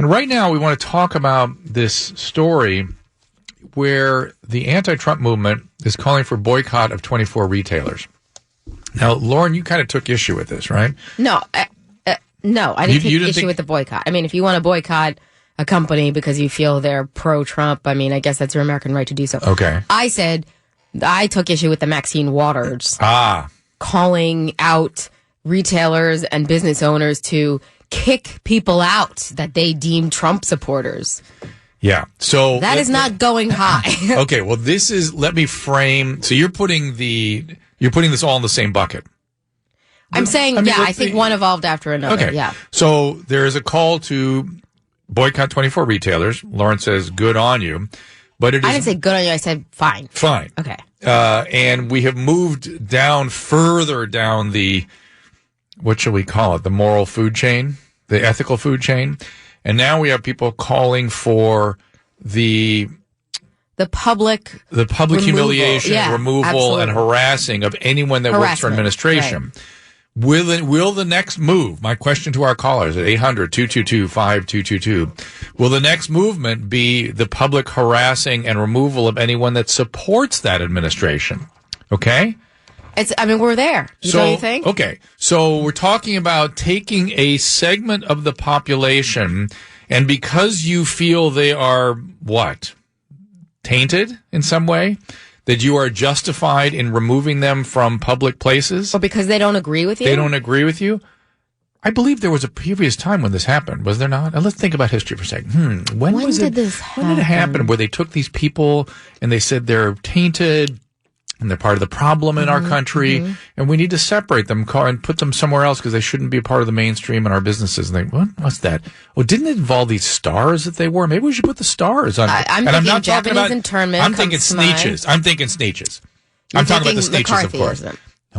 And right now we want to talk about this story where the anti-Trump movement is calling for boycott of 24 retailers. Now, Lauren, you kind of took issue with this, right? No, I didn't take issue with the boycott. I mean, if you want to boycott a company because you feel they're pro-Trump, I mean, I guess that's your American right to do so. Okay. I said I took issue with the Maxine Waters calling out retailers and business owners to kick people out that they deem Trump supporters. Yeah. So that is not going high. Okay. Well, let me frame. So you're putting this all in the same bucket. I'm saying, I think one evolved after another. Okay. Yeah. So there is a call to boycott 24 retailers. Lauren says, good on you. But I didn't say good on you. I said fine. Fine. Okay. And we have moved further down the, what shall we call it? The moral food chain, the ethical food chain. And now we have people calling for the public humiliation, removal, absolutely. and harassing of anyone that works for administration. Right. Will the next move, my question to our callers at 800-222-5222, will the next movement be the public harassing and removal of anyone that supports that administration? Okay? We're there. Don't you think? Okay. So we're talking about taking a segment of the population, and because you feel they are, tainted in some way, that you are justified in removing them from public places? Or because they don't agree with you? They don't agree with you? I believe there was a previous time when this happened, was there not? And let's think about history for a second. When did it happen where they took these people and they said they're tainted and they're part of the problem in our country, and we need to separate them and put them somewhere else because they shouldn't be a part of the mainstream in our businesses. And what's that? Oh, didn't it involve these stars that they wore? Maybe we should put the stars on. I'm thinking Japanese internment. I'm thinking Sneetches. I'm talking about the Sneetches, of course. No,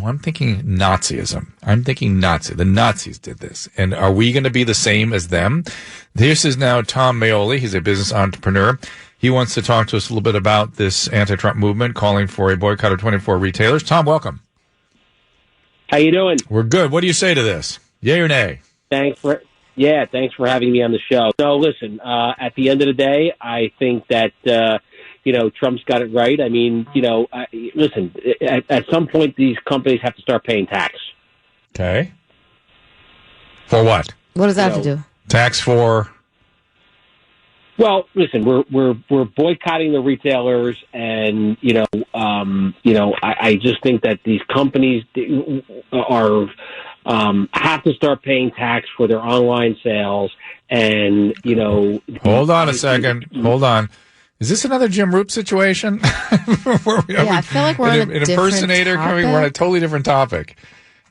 I'm thinking Nazism. I'm thinking Nazi. The Nazis did this. And are we going to be the same as them? This is now Tom Maoli. He's a business entrepreneur. He wants to talk to us a little bit about this anti-Trump movement calling for a boycott of 24 retailers. Tom, welcome. How you doing? We're good. What do you say to this? Yay or nay? Thanks for having me on the show. So listen, at the end of the day, I think that, Trump's got it right. I mean, listen, at some point, these companies have to start paying tax. Okay. For what? What does that have to do? Tax for? Well, listen, we're boycotting the retailers, and I just think that these companies have to start paying tax for their online sales, and Hold on a second. Hold on. Is this another Jim Roop situation? I feel like we're on an impersonator. We're on a totally different topic.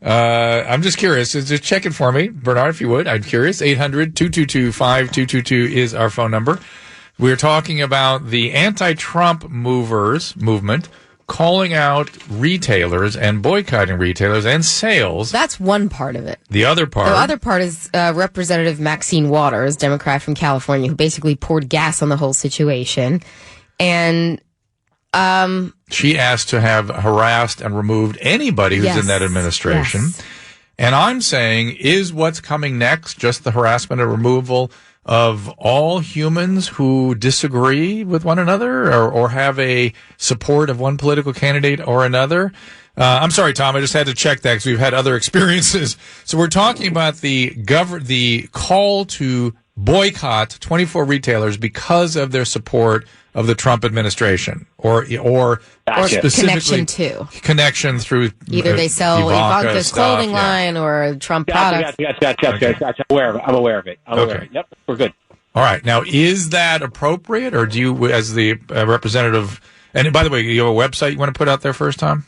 I'm just curious. Just check it for me, Bernard, if you would. I'm curious. 800-222-5222 is our phone number. We're talking about the anti-Trump movement calling out retailers and boycotting retailers and sales. That's one part of it. The other part is Representative Maxine Waters, Democrat from California, who basically poured gas on the whole situation. And she asked to have harassed and removed anybody who's in that administration. Yes. And I'm saying, is what's coming next just the harassment and removal of all humans who disagree with one another or have a support of one political candidate or another? I'm sorry, Tom, I just had to check that because we've had other experiences. So we're talking about the call to boycott 24 retailers because of their support of the Trump administration, or specifically connection through either they sell Ivanka's clothing line or Trump products. Gotcha. I'm aware of it. Yep, we're good. All right. Now, is that appropriate, or do you, as the representative? And by the way, you have a website you want to put out there first, Tom?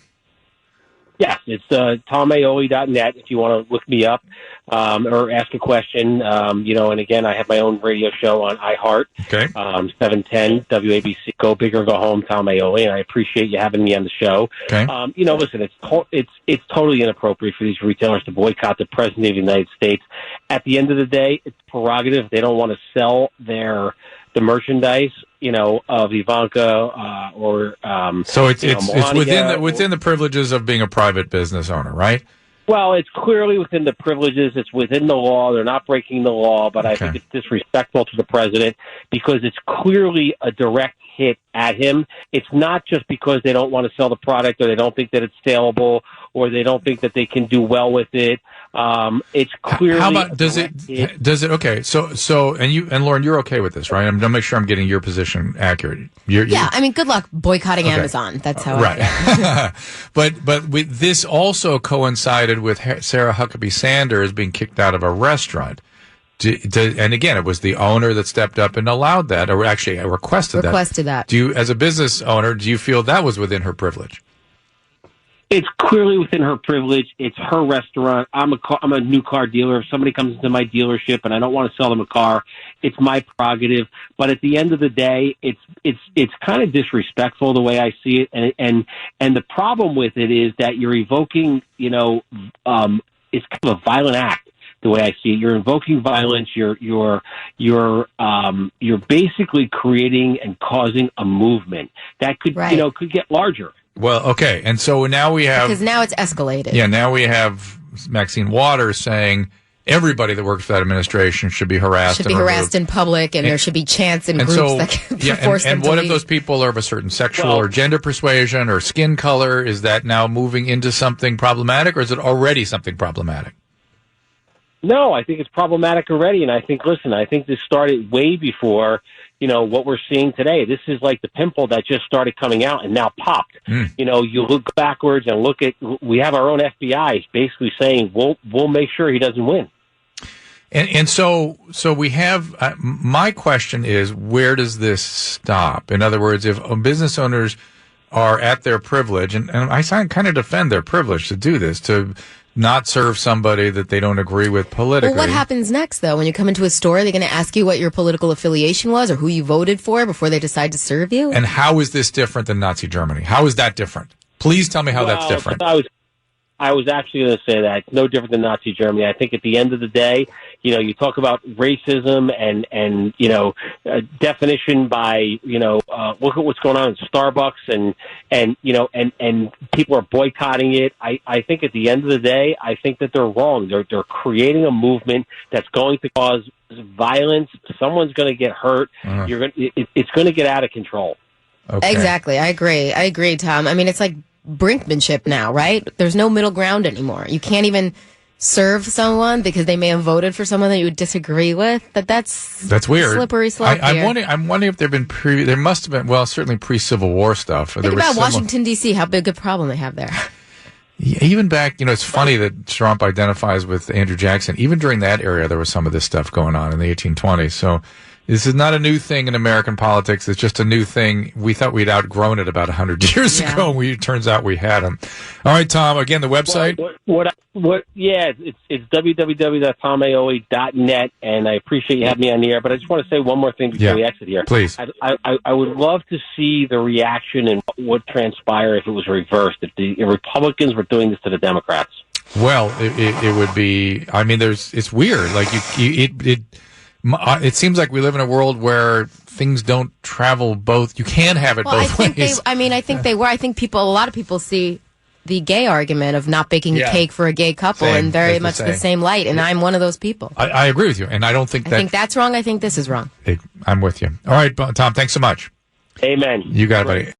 Yes, it's tommaoli.net if you want to look me up or ask a question. And again, I have my own radio show on iHeart. Okay. 710 WABC. Go big or go home, Tom Maoli, and I appreciate you having me on the show. Okay. Listen, it's totally inappropriate for these retailers to boycott the President of the United States. At the end of the day, it's prerogative. They don't want to sell the merchandise, of Ivanka so it's within the privileges of being a private business owner, right? Well, it's clearly within the privileges. It's within the law. They're not breaking the law, but I think it's disrespectful to the president because it's clearly a direct hit at him. It's not just because they don't want to sell the product or they don't think that it's saleable or they don't think that they can do well with it. It's clearly. How about does it? Okay. So and Lauren, you're okay with this, right? I'm going to make sure I'm getting your position accurate. Yeah. I mean, good luck boycotting Amazon. That's how. Right. I but with this also coincided with Sarah Huckabee Sanders being kicked out of a restaurant. And again, it was the owner that stepped up and allowed that, or actually requested that. Do you, as a business owner, do you feel that was within her privilege? It's clearly within her privilege. It's her restaurant. I'm a new car dealer. If somebody comes into my dealership and I don't want to sell them a car, it's my prerogative. But at the end of the day, it's kind of disrespectful the way I see it. And the problem with it is that you're evoking, it's kind of a violent act. The way I see it, you're invoking violence. You're basically creating and causing a movement that could get larger. Well, okay, and so now we have because now it's escalated. Yeah, now we have Maxine Waters saying everybody that works for that administration should be harassed. Should be harassed in public, and there should be chants and groups that can force them to leave. And what if those people are of a certain sexual or gender persuasion or skin color? Is that now moving into something problematic, or is it already something problematic? No, I think it's problematic already, and I think this started way before, what we're seeing today. This is like the pimple that just started coming out and now popped. You look backwards and we have our own FBI basically saying, we'll make sure he doesn't win. And so we have, my question is, where does this stop? In other words, if business owners are at their privilege, and I kind of defend their privilege to do this, to not serve somebody that they don't agree with politically. Well, what happens next, though? When you come into a store, they're going to ask you what your political affiliation was or who you voted for before they decide to serve you? And how is this different than Nazi Germany? How is that different? Please tell me how that's different. I was actually going to say that. It's no different than Nazi Germany. I think at the end of the day, you talk about racism and definition by, look at what's going on in Starbucks and people are boycotting it. I think at the end of the day, I think that they're wrong. They're creating a movement that's going to cause violence. Someone's going to get hurt. It's going to get out of control. Okay. Exactly. I agree, Tom. I mean, it's like brinkmanship now, right? There's no middle ground anymore. You can't even serve someone because they may have voted for someone that you would disagree with. That's weird. Slippery slope. I'm wondering if there must have been, certainly pre-Civil War stuff. Think about Washington, D.C., how big a problem they have there. Yeah, even back, it's funny that Trump identifies with Andrew Jackson. Even during that era, there was some of this stuff going on in the 1820s. So this is not a new thing in American politics. It's just a new thing. We thought we'd outgrown it about 100 years ago. And turns out we hadn't. All right, Tom, again, the website? It's www.tommaoli.net, and I appreciate you having me on the air, but I just want to say one more thing before we exit here. Please. I would love to see the reaction and what would transpire if it was reversed, if the Republicans were doing this to the Democrats. Well, it would be, it's weird. Like, it seems like we live in a world where things don't travel both. You can have it both ways. I think a lot of people see the gay argument of not baking a cake for a gay couple in very much the same light, and I'm one of those people. I agree with you, and I don't think that... I think that's wrong. I think this is wrong. I'm with you. All right, Tom, thanks so much. Amen. You got it, buddy.